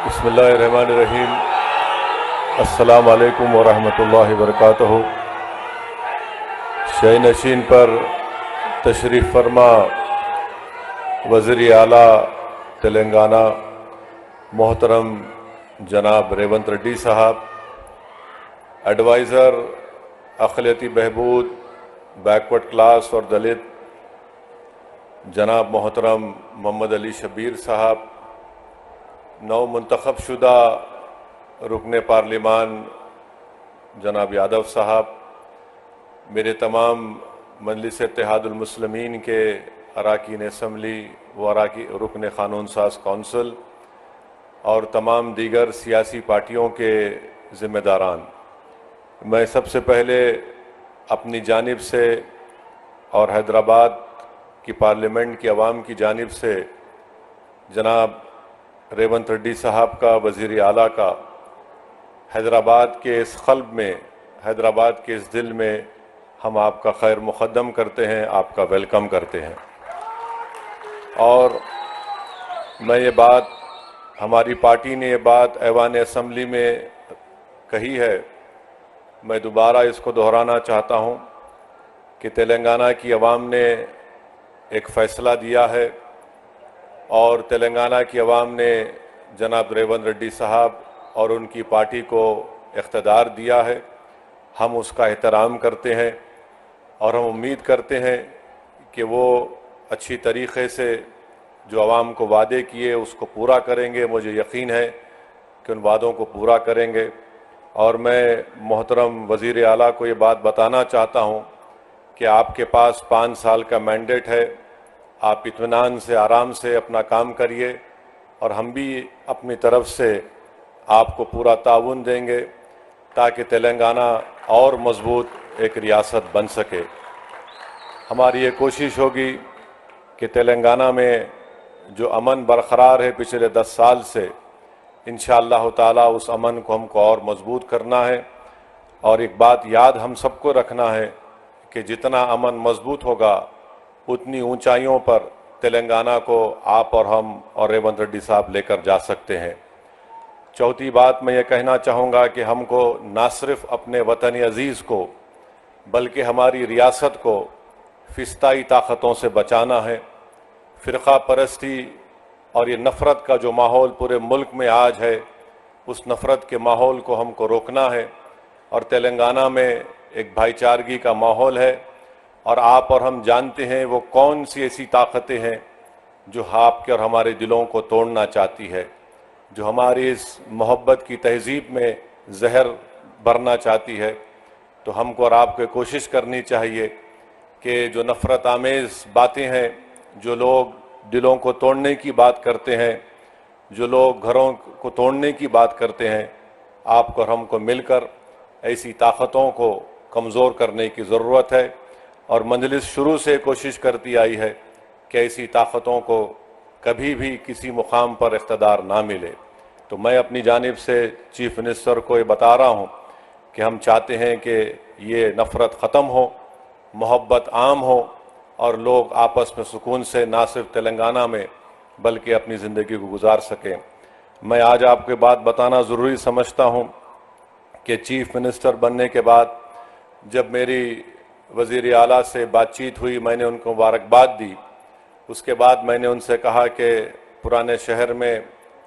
बिस्मिल्लाहिर्रहमानिर्रहीम। अस्सलाम वालेकुम वरहमतुल्लाहि वबरकातुहू। शय नशीन पर तशरीफ़ फरमा वज़ीर आला तेलंगाना मोहतरम जनाब रेवंत रेड्डी साहब, एडवाइज़र अक़लियती बहबूद बैकवर्ड क्लास और दलित जनाब मोहतरम मोहम्मद अली शबीर साहब, नौ मुंतखब शुदा रुकने पार्लिमान जनाब यादव साहब, मेरे तमाम मजलिस इत्तेहादुल मुस्लिमीन के अराकीन असम्बली व रुकन क़ानून साज कौंसिल और तमाम दीगर सियासी पार्टियों के ज़िम्मेदारान, मैं सबसे पहले अपनी जानिब से और हैदराबाद की पार्लियामेंट की आवाम की जानिब से जनाब रेवंत रेड्डी साहब का, वज़ीर आला का, हैदराबाद के इस क़ल्ब में, हैदराबाद के इस दिल में हम आपका खैर मुक़द्दम करते हैं, आपका वेलकम करते हैं। और मैं ये बात, हमारी पार्टी ने ये बात ऐवान असम्बली में कही है, मैं दोबारा इसको दोहराना चाहता हूँ कि तेलंगाना की आवाम ने एक फ़ैसला दिया है और तेलंगाना की आवाम ने जनाब रेवंत रेड्डी साहब और उनकी पार्टी को इख्तियार दिया है। हम उसका एहतराम करते हैं और हम उम्मीद करते हैं कि वो अच्छी तरीक़े से जो आवाम को वादे किए उसको पूरा करेंगे। मुझे यकीन है कि उन वादों को पूरा करेंगे। और मैं मोहतरम वज़ीर आला को ये बात बताना चाहता हूँ कि आपके पास 5 साल का मैंडेट है, आप इत्मीनान से, आराम से अपना काम करिए और हम भी अपनी तरफ से आपको पूरा ताउन देंगे ताकि तेलंगाना और मजबूत एक रियासत बन सके। हमारी ये कोशिश होगी कि तेलंगाना में जो अमन बरकरार है पिछले 10 साल से, इंशाअल्लाह ताला उस अमन को हमको और मजबूत करना है। और एक बात याद हम सबको रखना है कि जितना अमन मजबूत होगा उतनी ऊंचाइयों पर तेलंगाना को आप और हम और रेवंत रेड्डी साहब लेकर जा सकते हैं। चौथी बात मैं ये कहना चाहूँगा कि हमको ना सिर्फ अपने वतन अजीज़ को बल्कि हमारी रियासत को फिस्ताई ताकतों से बचाना है। फ़िरक़ा परस्ती और ये नफ़रत का जो माहौल पूरे मुल्क में आज है, उस नफ़रत के माहौल को हमको रोकना है। और तेलंगाना में एक भाईचारगी का माहौल है और आप और हम जानते हैं वो कौन सी ऐसी ताकतें हैं जो आपके और हमारे दिलों को तोड़ना चाहती है, जो हमारी इस मोहब्बत की तहज़ीब में जहर भरना चाहती है। तो हमको और आपको कोशिश करनी चाहिए कि जो नफ़रत आमेज़ बातें हैं, जो लोग दिलों को तोड़ने की बात करते हैं, जो लोग घरों को तोड़ने की बात करते हैं, आपको और हमको मिलकर ऐसी ताकतों को कमज़ोर करने की ज़रूरत है। और मजलिस शुरू से कोशिश करती आई है कि ऐसी ताकतों को कभी भी किसी मुकाम पर इख्तियार ना मिले। तो मैं अपनी जानिब से चीफ मिनिस्टर को ये बता रहा हूँ कि हम चाहते हैं कि ये नफ़रत ख़त्म हो, मोहब्बत आम हो और लोग आपस में सुकून से ना सिर्फ तेलंगाना में बल्कि अपनी ज़िंदगी को गुजार सकें। मैं आज आपको बात बताना ज़रूरी समझता हूँ कि चीफ मिनिस्टर बनने के बाद जब मेरी वज़ीर आला से बातचीत हुई, मैंने उनको मुबारकबाद दी। उसके बाद मैंने उनसे कहा कि पुराने शहर में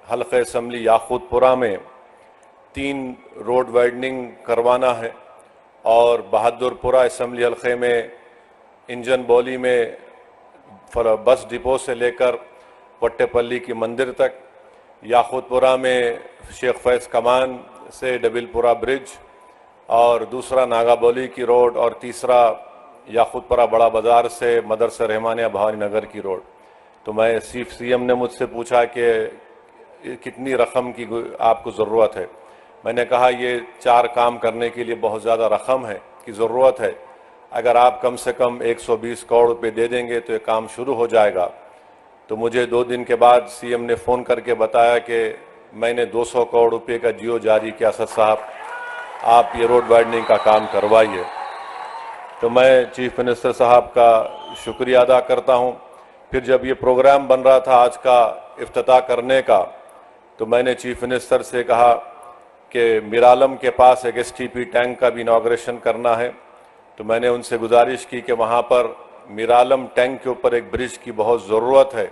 हल्क़े असम्बली याकूतपुरा में 3 रोड वाइडनिंग करवाना है और बहादुरपुरा असम्बली हल्क़े में इंजन बौली में बस डिपो से लेकर वट्टेपल्ली की मंदिर तक, याकूतपुरा में शेख फैज़ कमान से डबिलपुरा ब्रिज और दूसरा नागाबोली की रोड और तीसरा याकूतपुरा बड़ा बाज़ार से मदरसा रहमानिया भवानी नगर की रोड। तो मैं सीएम ने मुझसे पूछा कि कितनी रकम की आपको ज़रूरत है। मैंने कहा ये 4 काम करने के लिए बहुत ज़्यादा रकम है की ज़रूरत है। अगर आप कम से कम 120 करोड़ रुपये दे देंगे तो ये काम शुरू हो जाएगा। तो मुझे 2 दिन के बाद सीएम ने फ़ोन करके बताया कि मैंने 200 करोड़ रुपये का जियो जारी किया, असद साहब आप ये रोड वाइडनिंग का काम करवाइए। तो मैं चीफ मिनिस्टर साहब का शुक्रिया अदा करता हूँ। फिर जब ये प्रोग्राम बन रहा था आज का इफ्तिताह करने का, तो मैंने चीफ मिनिस्टर से कहा कि मीरालम के पास एक एसटीपी टैंक का भी इनॉग्रेशन करना है। तो मैंने उनसे गुजारिश की कि वहाँ पर मीरालम टैंक के ऊपर एक ब्रिज की बहुत ज़रूरत है।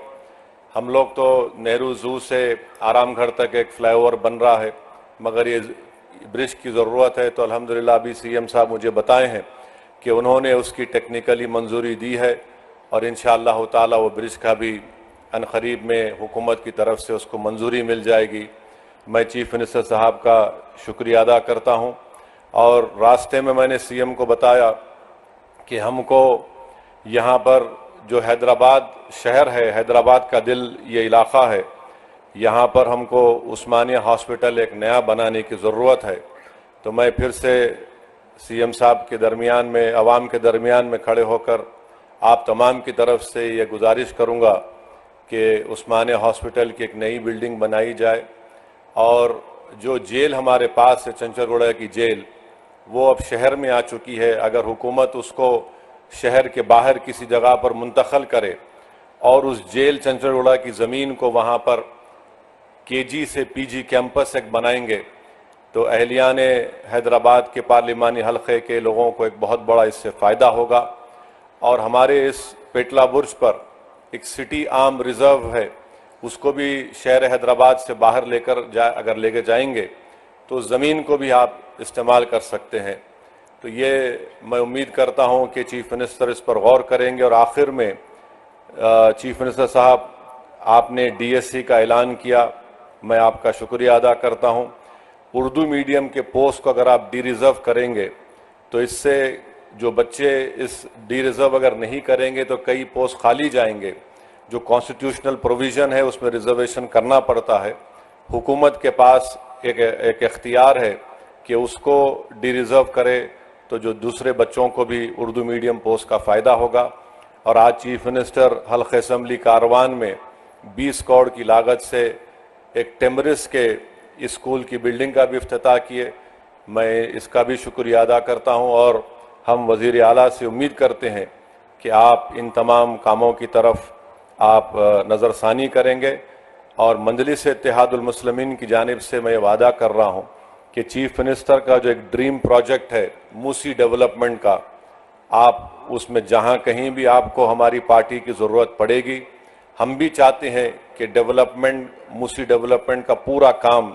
हम लोग तो नेहरू जू से आरामगढ़ तक एक फ्लाईओवर बन रहा है, मगर ये ब्रिज की ज़रूरत है। तो अल्हम्दुलिल्लाह अभी सीएम साहब मुझे बताए हैं कि उन्होंने उसकी टेक्निकली मंजूरी दी है और इंशाअल्लाह ताला वो ब्रिज का भी अनकरीब में हुकूमत की तरफ से उसको मंजूरी मिल जाएगी। मैं चीफ मिनिस्टर साहब का शुक्रिया अदा करता हूँ। और रास्ते में मैंने सीएम को बताया कि हमको यहाँ पर जो हैदराबाद शहर है, हैदराबाद का दिल ये इलाका है, यहाँ पर हमको उस्मानिया हॉस्पिटल एक नया बनाने की ज़रूरत है। तो मैं फिर से सीएम साहब के दरमियान में, अवाम के दरमियान में खड़े होकर आप तमाम की तरफ से ये गुजारिश करूँगा कि उस्मानिया हॉस्पिटल की एक नई बिल्डिंग बनाई जाए। और जो जेल हमारे पास है, चंचलगुड़ा की जेल, वो अब शहर में आ चुकी है। अगर हुकूमत उसको शहर के बाहर किसी जगह पर मुंतकिल करे और उस जेल चंचलगुड़ा की ज़मीन को वहाँ पर केजी से पीजी कैंपस एक बनाएंगे तो अहलियान हैदराबाद के पार्लिमानी हलक़े के लोगों को एक बहुत बड़ा इससे फ़ायदा होगा। और हमारे इस पेटला बुर्ज पर एक सिटी आर्म रिज़र्व है, उसको भी शहर हैदराबाद से बाहर अगर लेकर जाएंगे तो ज़मीन को भी आप इस्तेमाल कर सकते हैं। तो ये मैं उम्मीद करता हूं कि चीफ मिनिस्टर इस पर गौर करेंगे। और आखिर में चीफ मिनिस्टर साहब, आपने डीएससी का ऐलान किया, मैं आपका शुक्रिया अदा करता हूं। उर्दू मीडियम के पोस्ट को अगर आप डी रिज़र्व करेंगे तो इससे जो बच्चे इस डी रिज़र्व अगर नहीं करेंगे तो कई पोस्ट खाली जाएंगे। जो कॉन्स्टिट्यूशनल प्रोविज़न है उसमें रिजर्वेशन करना पड़ता है। हुकूमत के पास एक इख्तियार है कि उसको डी रिज़र्व करे तो जो दूसरे बच्चों को भी उर्दू मीडियम पोस्ट का फ़ायदा होगा। और आज चीफ मिनिस्टर हल्क़े असम्बली कारवान में 20 करोड़ की लागत से एक टेमरिस के स्कूल की बिल्डिंग का भी इफ्तिताह किए। मैं इसका भी शुक्रिया अदा करता हूं। और हम वज़ीर आला से उम्मीद करते हैं कि आप इन तमाम कामों की तरफ आप नज़रसानी करेंगे। और मजलिस इत्तेहादुल मुस्लिमीन की जानिब से मैं वादा कर रहा हूं कि चीफ मिनिस्टर का जो एक ड्रीम प्रोजेक्ट है मूसी डेवलपमेंट का, आप उसमें जहां कहीं भी आपको हमारी पार्टी की ज़रूरत पड़ेगी, हम भी चाहते हैं कि मूसी डेवलपमेंट का पूरा काम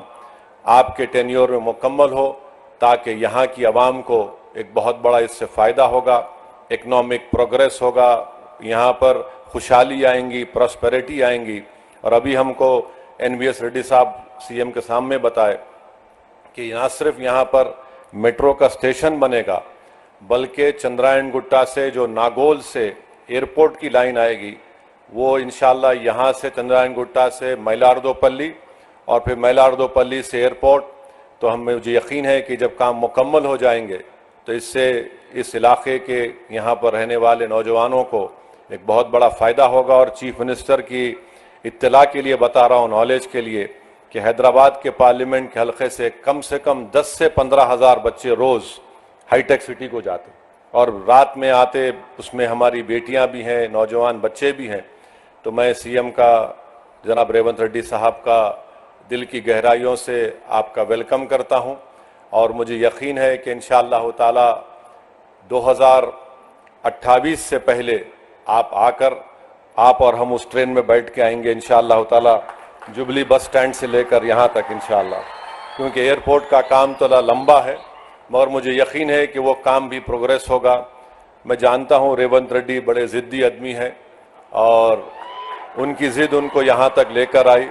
आपके टेन्योर में मुकम्मल हो, ताकि यहाँ की आवाम को एक बहुत बड़ा इससे फ़ायदा होगा, इकनॉमिक प्रोग्रेस होगा, यहाँ पर खुशहाली आएंगी, प्रॉस्पेरिटी आएंगी। और अभी हमको NVS रेड्डी साहब सीएम के सामने बताए कि ना सिर्फ यहाँ पर मेट्रो का स्टेशन बनेगा, बल्कि चंद्रायन गुट्टा से जो नागोल से एयरपोर्ट की लाइन आएगी, वो इंशाल्लाह यहाँ से चंद्रायन गुट्टा से मैलार्दोपल्ली और फिर मैलार्दोपल्ली से एयरपोर्ट। तो मुझे यकीन है कि जब काम मुकम्मल हो जाएंगे तो इससे इस इलाके के यहाँ पर रहने वाले नौजवानों को एक बहुत बड़ा फ़ायदा होगा। और चीफ मिनिस्टर की इत्तला के लिए बता रहा हूँ, नॉलेज के लिए, कि हैदराबाद के पार्लियामेंट के हलक़े से कम 10 से 15 हज़ार बच्चे रोज़ हाईटेक सिटी को जाते और रात में आते। उसमें हमारी बेटियां भी हैं, नौजवान बच्चे भी हैं। तो मैं सीएम का, जनाब रेवंत रेड्डी साहब का दिल की गहराइयों से आपका वेलकम करता हूं। और मुझे यकीन है कि इंशाअल्लाह ताला 2028 से पहले आप आकर, आप और हम उस ट्रेन में बैठ के आएंगे इंशाअल्लाह ताला, जुबली बस स्टैंड से लेकर यहाँ तक इंशाअल्लाह। क्योंकि एयरपोर्ट का काम तो लंबा है, मगर मुझे यकीन है कि वो काम भी प्रोग्रेस होगा। मैं जानता हूँ रेवंत रेड्डी बड़े ज़िद्दी आदमी हैं और उनकी ज़िद उनको यहाँ तक लेकर आई।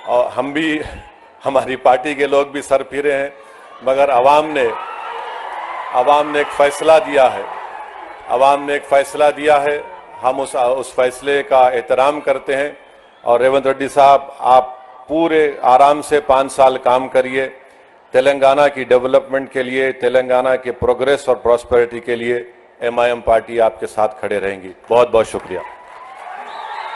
और हम भी, हमारी पार्टी के लोग भी सर फिरे हैं, मगर आवाम ने एक फ़ैसला दिया है। आवाम ने एक फ़ैसला दिया है, हम उस फैसले का एहतराम करते हैं। और रेवंत रेड्डी साहब, आप पूरे आराम से 5 साल काम करिए। तेलंगाना की डेवलपमेंट के लिए, तेलंगाना के प्रोग्रेस और प्रॉस्पेरिटी के लिए MIM पार्टी आपके साथ खड़े रहेंगी। बहुत बहुत शुक्रिया।